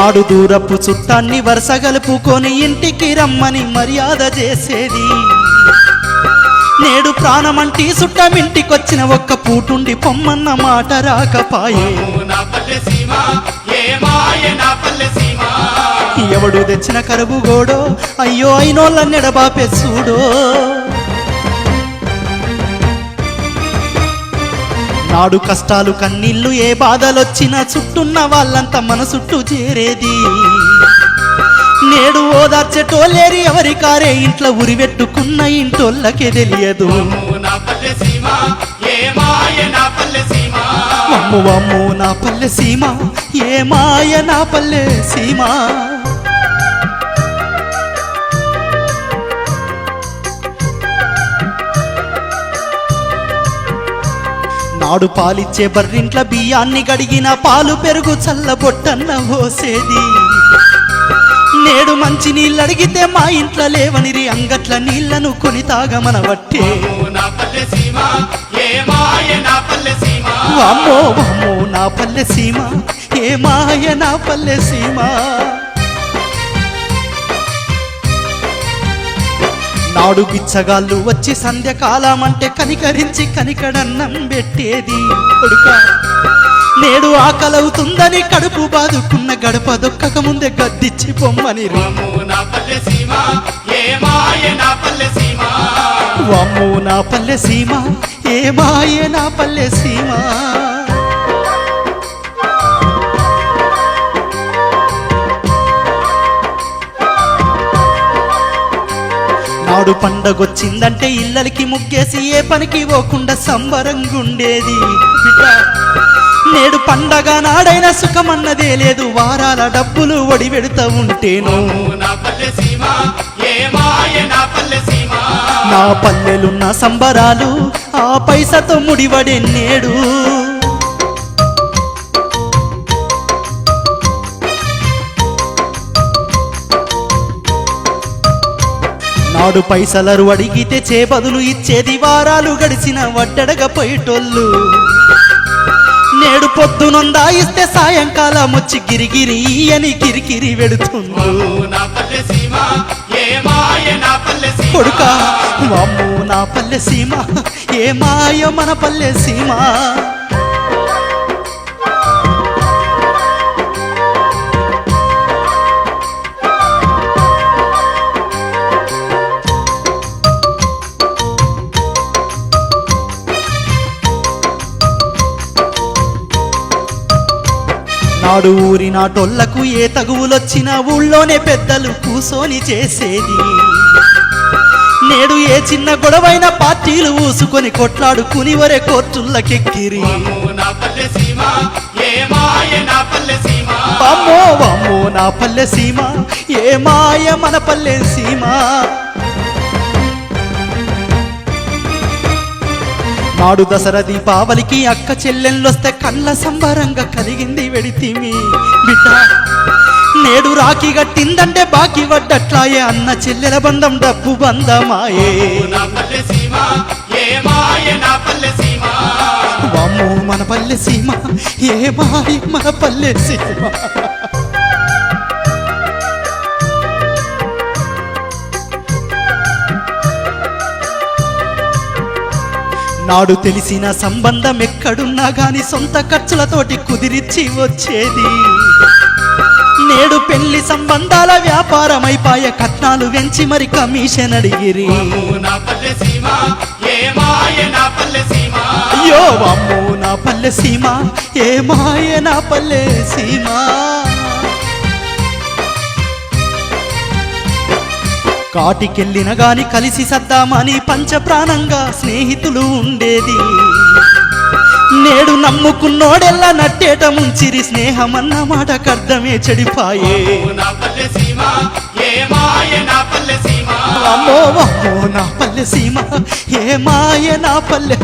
నాడు దూరపు చుట్టాన్ని వరుస గలుపుకొని ఇంటికి రమ్మని మర్యాద చేసేది. నేడు ప్రాణమంటి చుట్టమింటికొచ్చిన ఒక్క పూటుండి పొమ్మన్న మాట రాకపాయే. ఎవడు తెచ్చిన కరువు గోడో అయ్యో అయినోళ్ళ నెడబాపే చూడో. నాడు కష్టాలు కన్నీళ్ళు ఏ బాధలొచ్చినా చుట్టున్న వాళ్ళంతా మన చుట్టూ చేరేది. నేడు ఓదార్చెటోళ్ళేరి ఎవరి కారే ఇంట్లో ఉరివెట్టుకున్న ఇంటోళ్ళకే తెలియదు. వమ్ము వమ్ము నా పల్లె సీమ ఏ మాయ నా పల్లె సీమ. నాడు పాలిచ్చే బర్రింట్ల బియ్యాన్ని గడిగిన పాలు పెరుగు చల్లబొట్టన్న పోసేది. నేడు మంచి నీళ్ళు అడిగితే మా ఇంట్లో లేవనిరి అంగట్ల నీళ్లను కొని తాగమనబట్టే. వామ్మో వామ్మో నా పల్లె సీమ ఏ మాయ నా పల్లె సీమ. నాడు బిచ్చగాళ్ళు వచ్చి సంధ్యకాలం అంటే కనికరించి కనికడన్నం పెట్టేది. కొడుకా నేడు ఆకలవుతుందని కడుపు బాదుకున్న గడప దొక్కక ముందే గద్దిచ్చి పొమ్మని. వామ్మో నా పల్లె సీమ ఏ మాయ నా పల్లె సీమ. నాడు పండగొచ్చిందంటే ఇళ్ళకి ముగ్గేసి ఏ పనికి పోకుండా సంబరంగుండేది. నేడు పండగ నాడైనా సుఖమన్నదే లేదు. వారాల డబ్బులు ఒడి పెడుతూ ఉంటేను నా పల్లెలున్న సంబరాలు ఆ పైసతో ముడివడే నేడు. నాడు పైసలరు అడిగితే చేబదులు ఇచ్చేది. వారాలు గడిచిన వడ్డడగా పోయేటోళ్ళు. నేడు పొద్దునొందా ఇస్తే సాయంకాలం వచ్చి గిరిగిరి అని కిరికిరి వెడుతుంది. కొడుకా వామ్మో నా పల్లె సీమ ఏ మాయ మన పల్లె సీమ. నాడు ఊరి నాటోళ్లకు ఏ తగువులొచ్చినా ఊళ్ళోనే పెద్దలు కూసోని చేసేది. నేడు ఏ చిన్న గొడవైన పార్టీలు ఊసుకొని కొట్లాడుకుని వరే కోర్టులకెక్కిరి. వామ్మో వామ్మో నా పల్లె సీమ ఏ మాయ మన పల్లె సీమ. నాడు దసరా దీపావళికి అక్క చెల్లెళ్ళొస్తే కళ్ళ సంబరంగా కలిగింది వెడితిమి బిడ్డ. నేడు రాఖీ గట్టిందంటే బాకీ వడ్డట్లాయే. అన్న చెల్లెల బంధం డబ్బు బంధమాయే. వామ్మో మన పల్లె సీమ ఏ మాయ మన పల్లె సీమ. నాడు తెలిసిన సంబంధం ఎక్కడున్నా గాని సొంత ఖర్చులతోటి కుదిరిచ్చి వచ్చేది. నేడు పెళ్లి సంబంధాల వ్యాపారమైపాయ. కట్నాలు వెంచి మరి కమిషన్ అడిగిరి. అయ్యో వామ్మో నా పల్లె సీమ ఏ మాయ నా పల్లె సీమ. కాటికెళ్ళిన గాని కలిసి సద్దామని పంచప్రాణంగా స్నేహితులు ఉండేది. నేడు నమ్ముకున్నోడెల్లా నట్టేట ముంచిరి. స్నేహమన్న మాటకర్థమే చెడిపాయే. అమ్మో అమ్మో నా పల్లె సీమ ఏ మాయ నా పల్లె.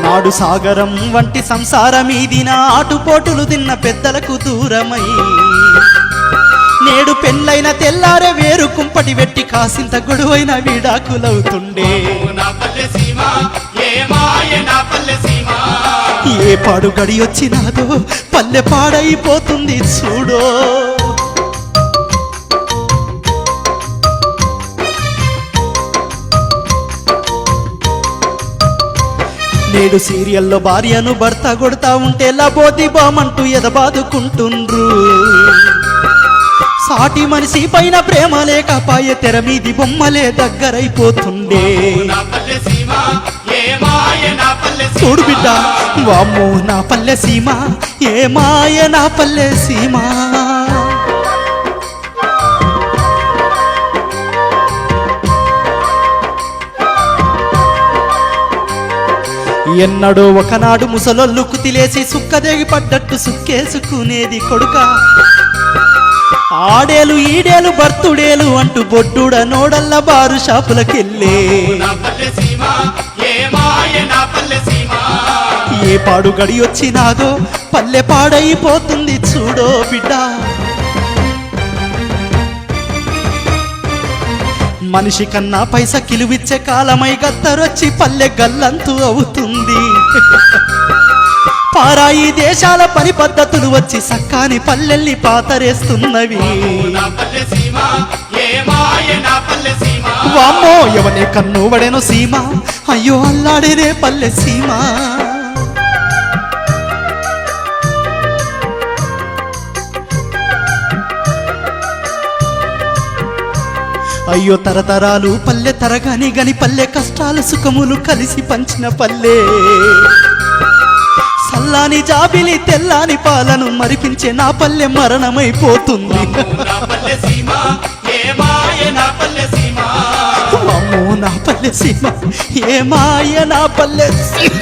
నాడు సాగరం వంటి సంసారమీదిన ఆటుపోటులు తిన్న పెద్దలకు దూరమై. నేడు పెళ్ళైన తెల్లారే వేరు కుంపటి వెట్టి కాసింత గొడవైన విడాకులవుతుండే నా పల్లె సీమ ఏ మాయ నా పల్లె సీమ ఏ పాడు గడి వచ్చినాదో పల్లె పాడైపోతుంది చూడో నేడు సీరియల్లో భార్యను భర్త కొడతా ఉంటే లబోది బామంటూ ఎదబాదుకుంటుండ్రు సాటి మనిషి పైన ప్రేమ లేకపాయే తెర మీది బొమ్మలే దగ్గరైపోతుండే నా పల్లె సీమ ఏ మాయ నా పల్లె సీమ చూడు బిడ్డ వామ్మో నా పల్లె సీమ ఏ మాయ నా పల్లె సీమ ఎన్నడో ఒకనాడు ముసలొల్లు కుతిలేసి సుక్కదేగి పడ్డట్టు సుక్కేసుకునేది కొడుక ఆడేలు ఈడేలు బర్తుడేలు అంటూ బొడ్డుడ నోడల్ల బారు షాపులకెళ్ళే నా పల్లె సీమ ఏ మాయ నా పల్లె సీమ ఏ పాడు గడి వచ్చినాదో పల్లె పాడైపోతుంది చూడో బిడ్డ మనిషి కన్నా పైస కిలువిచ్చే కాలమై గద్దరొచ్చి పల్లె గల్లంతు అవుతుంది పారాయి దేశాల పని పద్ధతులు వచ్చి సక్కాని పల్లెల్ని పాతరేస్తున్నవి నా పల్లె సీమ ఏ మాయ నా పల్లె సీమ వామ్మో ఎవనే కన్ను వడెను సీమ అయ్యో అల్లాడేనే పల్లె సీమ అయ్యో తరతరాలు పల్లె తరగాని గని పల్లె కష్టాలు సుఖములు కలిసి పంచిన పల్లె సల్లాని జాబిలి తెల్లాని పాలను మరిపించే నా పల్లె మరణమైపోతుంది నా పల్లె సీమ ఏ మాయ నా పల్లె సీమ అమ్మో నా పల్లె సీమ ఏ మాయ నా పల్లె సీమ